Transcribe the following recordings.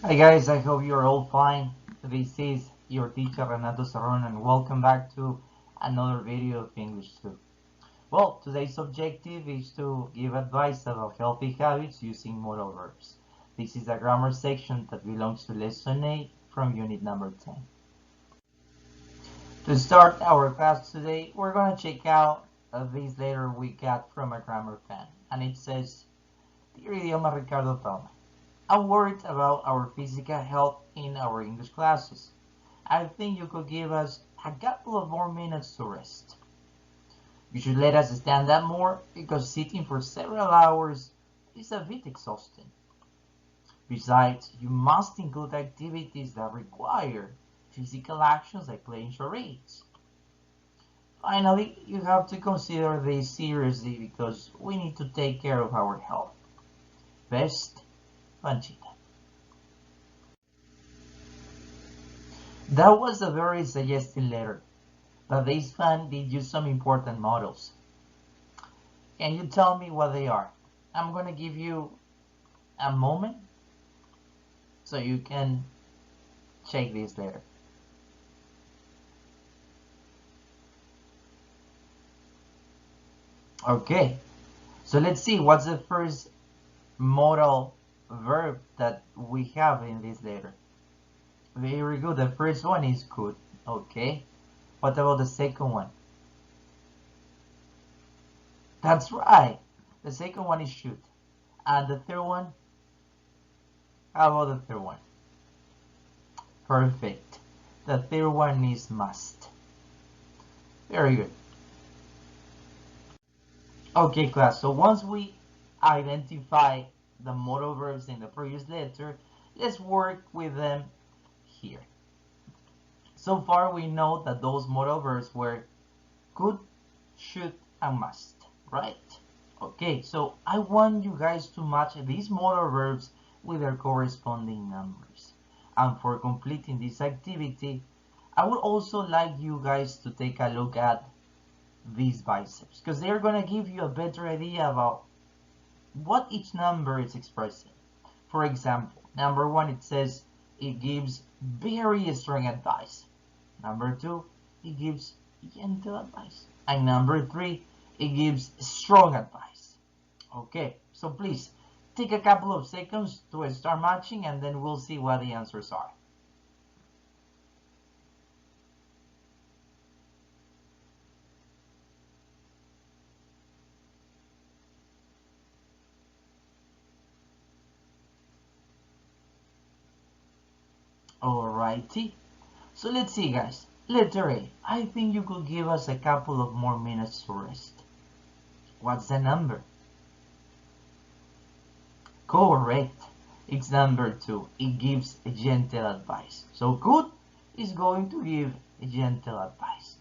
Hi guys, I hope you're all fine. This is your teacher Renato Serron and welcome back to another video of English 2. Well, today's objective is to give advice about healthy habits using modal verbs. This is a grammar section that belongs to lesson 8 from unit number 10. To start our class today, we're going to check out this letter we got from a grammar fan, and it says, Dear Idioma Ricardo Palma, I'm worried about our physical health in our English classes. I think you could give us a couple of more minutes to rest. You should let us stand up more because sitting for several hours is a bit exhausting. Besides, you must include activities that require physical actions like playing charades. Finally, you have to consider this seriously because we need to take care of our health. Best, Panchita. That was a very suggestive letter, but this fan did use some important models. Can you tell me what they are? I'm going to give you a moment so you can check this letter. Okay, so let's see what's the first modal verb that we have in this letter. Very good. The first one is could. Okay. What about the second one? That's right. The second one is should. And the third one? How about the third one? Perfect. The third one is must. Very good. Okay, class. So once we identify the modal verbs in the previous letter, let's work with them here. So far we know that those modal verbs were could, should, and must, right? Okay, so I want you guys to match these modal verbs with their corresponding numbers. And for completing this activity, I would also like you guys to take a look at these biceps because they're going to give you a better idea about what each number is expressing. For example, number 1, it says it gives very strong advice. Number 2, it gives gentle advice. And number 3, it gives strong advice. Okay, so please take a couple of seconds to start matching and then we'll see what the answers are. Alrighty, so let's see guys. Letter A, I think you could give us a couple of more minutes to rest. What's the number? Correct. It's number 2. It gives gentle advice. So good is going to give gentle advice.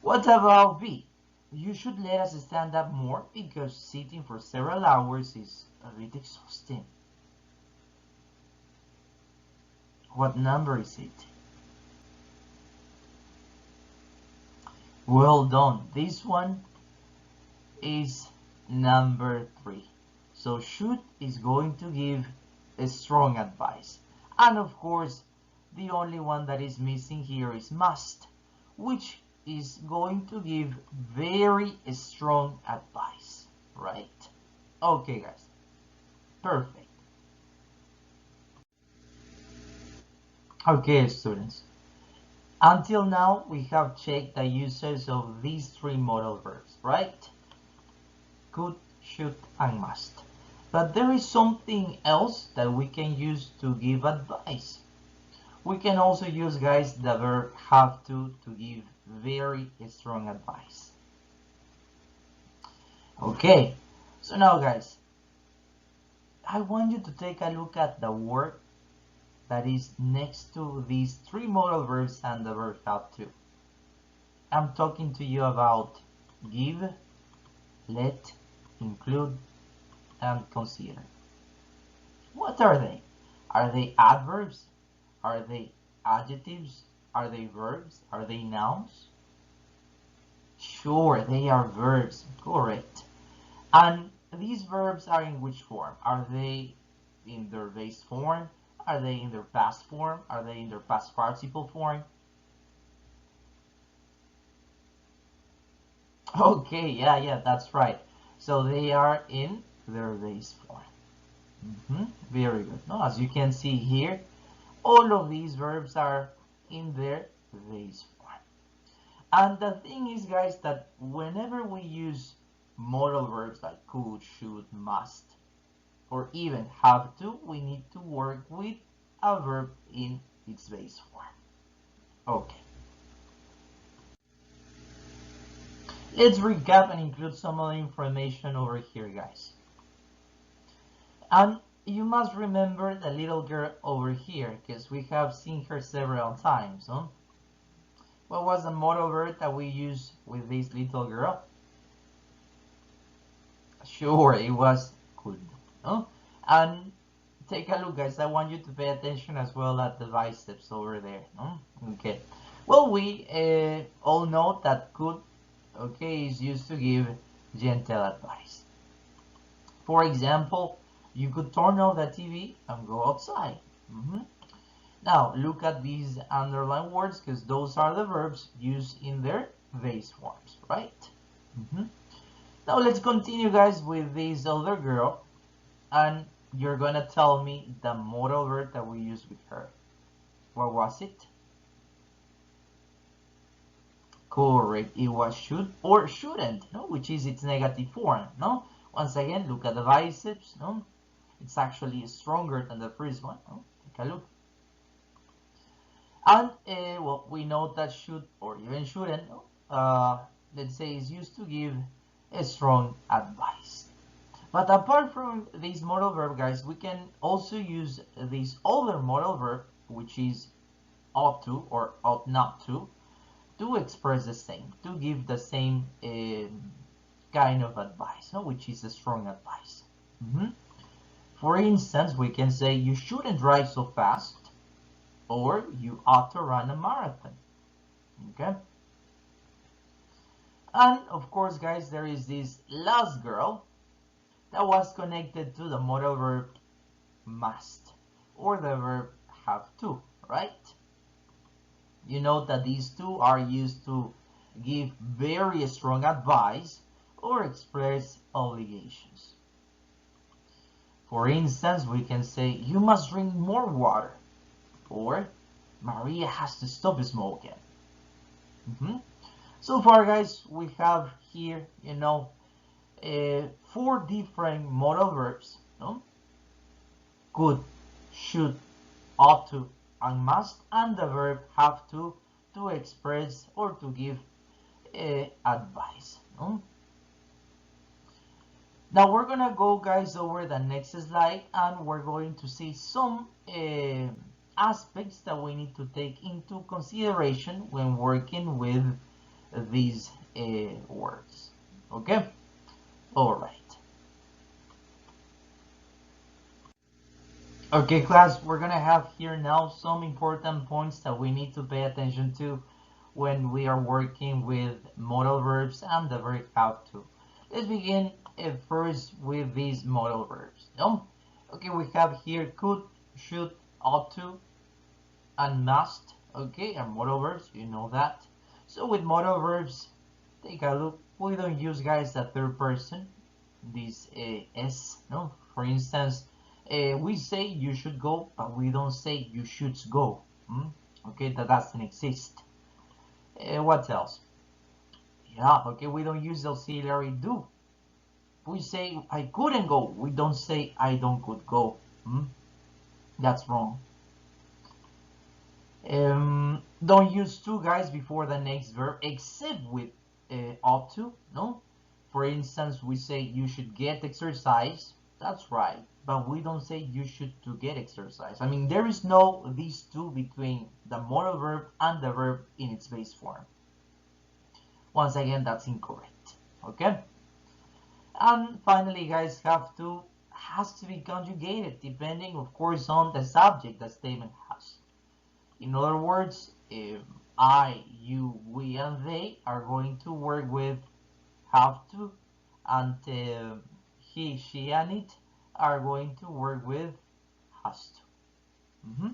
What about B? You should let us stand up more because sitting for several hours is a bit exhausting. What number is it? Well done. This one is number 3. So should is going to give a strong advice. And of course, the only one that is missing here is must, which is going to give very strong advice, right? Okay, guys. Perfect. Okay, students. Until now, we have checked the uses of these 3 modal verbs, right? Could, should, and must. But there is something else that we can use to give advice. We can also use, guys, the verb have to give very strong advice. Okay, so now, guys, I want you to take a look at the word that is next to these 3 modal verbs and the verb have to. I'm talking to you about give, let, include, and consider. What are they? Are they adverbs? Are they adjectives? Are they verbs? Are they nouns? Sure, they are verbs. Correct. And these verbs are in which form? Are they in their base form? Are they in their past form? Are they in their past participle form? Okay, yeah, that's right. So they are in their base form. Very good. No, as you can see here, all of these verbs are in their base form. And the thing is, guys, that whenever we use modal verbs like could, should, must, or even have to, we need to work with a verb in its base form. Okay. Let's recap and include some other information over here, guys. And you must remember the little girl over here, because we have seen her several times. Huh? What was the modal verb that we used with this little girl? Sure, it was could. Huh? And take a look, guys. I want you to pay attention as well at the biceps over there. Huh? Okay. Well, we all know that could, okay, is used to give gentle advice. For example, you could turn off the TV and go outside. Now, look at these underlined words because those are the verbs used in their base forms, right? Now, let's continue, guys, with this other girl. And you're going to tell me the modal verb that we used with her. What was it? Correct. It was should or shouldn't, no? Which is its negative form, no? Once again, look at the biceps, no? It's actually stronger than the first one, no? Take a look. And, well, we know that should or even shouldn't, no? Let's say is used to give a strong advice. But apart from this modal verb, guys, we can also use this other modal verb, which is ought to or ought not to express the same, to give the same kind of advice, no? Which is a strong advice. For instance, we can say you shouldn't drive so fast, or you ought to run a marathon. Okay? And of course, guys, there is this last girl that was connected to the modal verb must, or the verb have to, right? You know that these two are used to give very strong advice or express obligations. For instance, we can say, you must drink more water, or Maria has to stop smoking. So far, guys, we have here, 4 different modal verbs, no? Could, should, ought to, and must, and the verb have to express or to give advice. No? Now we're gonna go, guys, over the next slide, and we're going to see some aspects that we need to take into consideration when working with these words. Okay? All right. Okay, class, we're gonna have here now some important points that we need to pay attention to when we are working with modal verbs and the verb have to. Let's begin first with these modal verbs. No? Okay, we have here could, should, ought to, and must. Okay, and modal verbs, you know that. So with modal verbs, take a look. We don't use, guys, the third person, this s. No, for instance, we say you should go, but we don't say you should go. Okay, that doesn't exist. What else? Yeah, okay, we don't use the auxiliary do. We say I couldn't go. We don't say I don't could go. That's wrong. Don't use to, guys, before the next verb, except with ought to. No. For instance, we say you should get exercise. That's right, but we don't say you should to get exercise. I mean, there is no these two between the modal verb and the verb in its base form. Once again, that's incorrect. Okay. And finally, guys, have to has to be conjugated depending, of course, on the subject the statement has. In other words, if I, you, we, and they are going to work with have to, and he, she, and it are going to work with has to. Mm-hmm.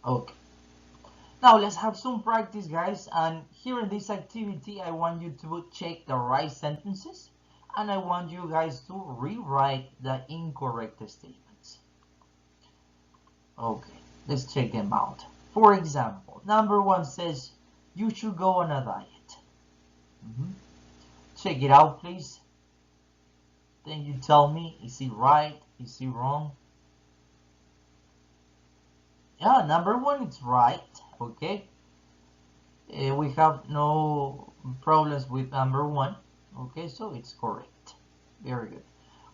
Okay. Now let's have some practice, guys. And here in this activity, I want you to check the right sentences, and I want you guys to rewrite the incorrect statements. Okay, let's check them out. For example, number one says, you should go on a diet. Mhm. Check it out, please. Then you tell me, is it right? Is it wrong? Yeah, number one, it's right. Okay. We have no problems with number one. Okay, so it's correct. Very good.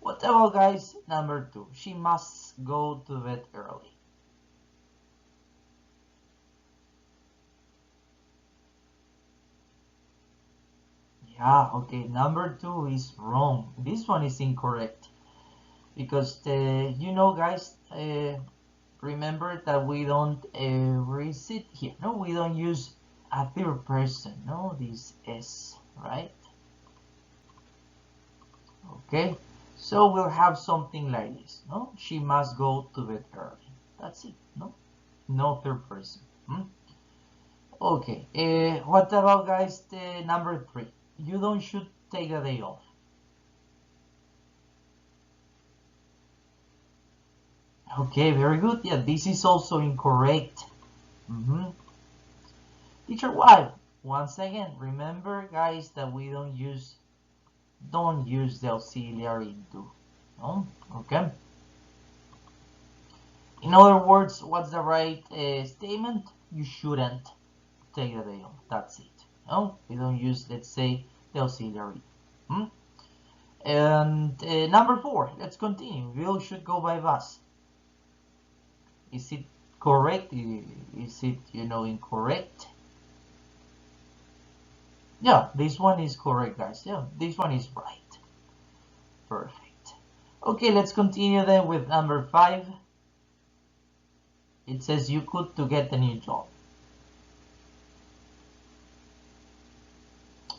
What about, guys, number two? She must go to bed early. Yeah, okay, number two is wrong. This one is incorrect because guys, remember that we don't resit here. No, we don't use a third person. No, this is right. Okay, so we'll have something like this. No, she must go to bed early. That's it. No, no third person. Hmm? Okay. What about, guys, the number three? You don't should take a day off. Okay, very good. Yeah, this is also incorrect. Mm-hmm. Teacher, why? Once again, remember, guys, that we don't use the auxiliary do. No? Okay. In other words, what's the right statement? You shouldn't take the day off. That's it. No, we don't use, let's say, the auxiliary. Hmm? And number four, let's continue. We should go by bus. Is it correct? Is it, incorrect? Yeah, this one is correct, guys. Yeah, this one is right. Perfect. Okay, let's continue then with number five. It says you could to get a new job.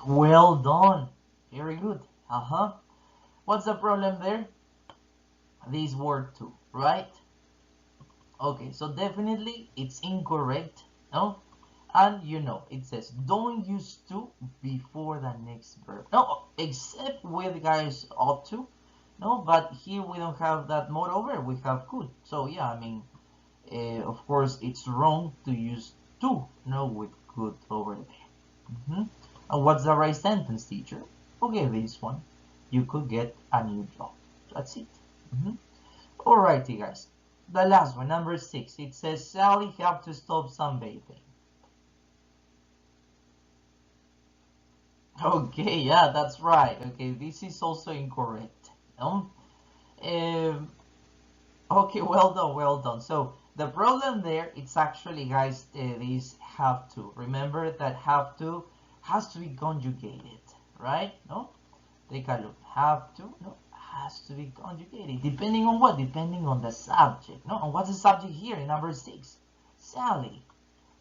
Well done. Very good. Uh-huh. What's the problem there? This word too, right? Okay, so definitely it's incorrect, no? And it says don't use to before the next verb. No, except with, guys, ought to. No, but here we don't have that modal verb. We have could. So yeah, I mean, of course, it's wrong to use to, no, with could over there. And what's the right sentence, teacher? Okay, this one. You could get a new job. That's it. Alrighty, guys. The last one, number six. It says Sally have to stop sunbathing. Okay, yeah, that's right. Okay, this is also incorrect. Um, okay, well done, well done. So the problem there, it's actually, guys, this have to. Remember that have to has to be conjugated, right? No? Take a look. Have to, no, has to be conjugated. Depending on what? Depending on the subject. No? And what's the subject here in number six? Sally.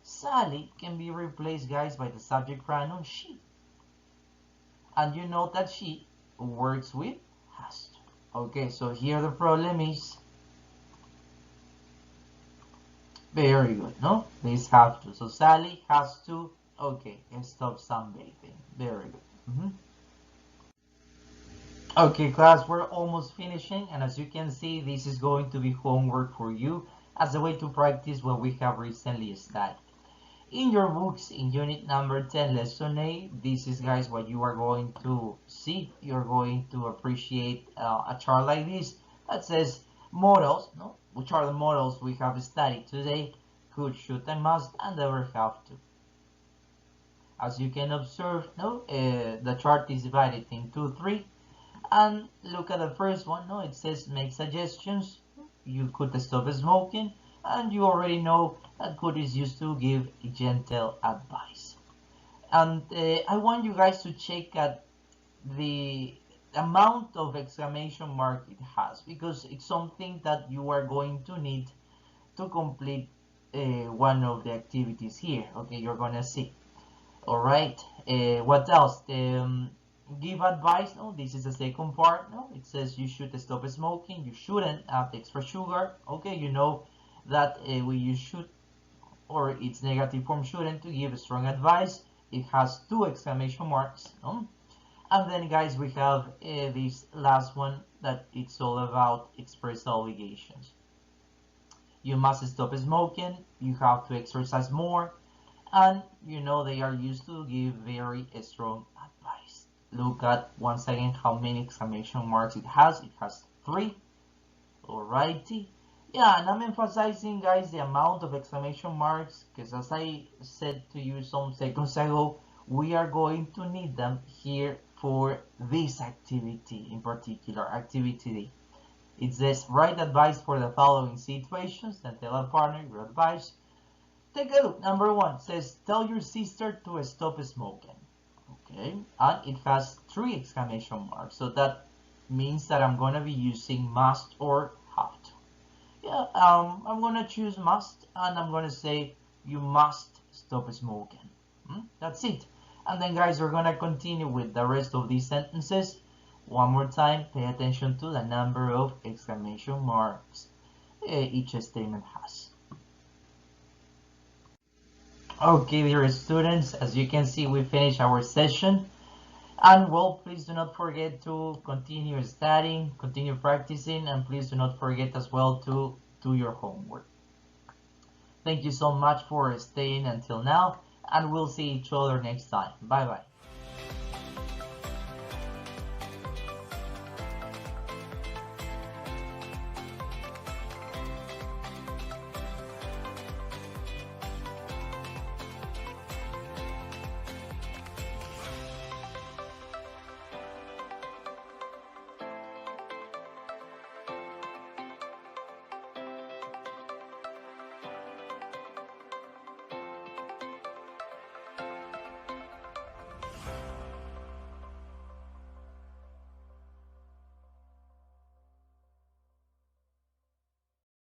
Sally can be replaced, guys, by the subject pronoun she. And you know that she works with has to. Okay, so here the problem is very good, no? This have to. So Sally has to, okay, stop sunbathing. Very good. Okay, class, we're almost finishing, and as you can see, this is going to be homework for you as a way to practice what we have recently studied. In your books, in unit number 10, lesson A, this is, guys, what you are going to see. You're going to appreciate a chart like this that says modals, no? Which are the modals we have studied today: could, should, and must, and never have to. As you can observe, no, the chart is divided into three. And look at the first one, no? It says make suggestions. You could stop smoking, and you already know that could is used to give gentle advice. And I want you guys to check at the amount of exclamation mark it has, because it's something that you are going to need to complete one of the activities here. Okay, you're gonna see. All right. What else? Give advice. No, this is the second part. No, it says you should stop smoking. You shouldn't have extra sugar. Okay, that we use should, or its negative form shouldn't, to give strong advice. It has two exclamation marks. And then, guys, we have this last one that it's all about express obligations. You must stop smoking. You have to exercise more. And they are used to give very strong advice. Look at once again how many exclamation marks it has. It has 3. Alrighty. Yeah, and I'm emphasizing, guys, the amount of exclamation marks because, as I said to you some seconds ago, we are going to need them here for this activity in particular, activity D. It says, write advice for the following situations, then tell a partner your advice. Take a look. Number 1 says, tell your sister to stop smoking. Okay, and it has 3 exclamation marks, so that means that I'm going to be using must or have to. Yeah, I'm going to choose must, and I'm going to say, you must stop smoking. That's it. And then, guys, we're going to continue with the rest of these sentences. One more time, pay attention to the number of exclamation marks each statement has. Okay, dear students, as you can see, we finished our session. And well, please do not forget to continue studying, continue practicing, and please do not forget as well to do your homework. Thank you so much for staying until now, and we'll see each other next time. Bye bye.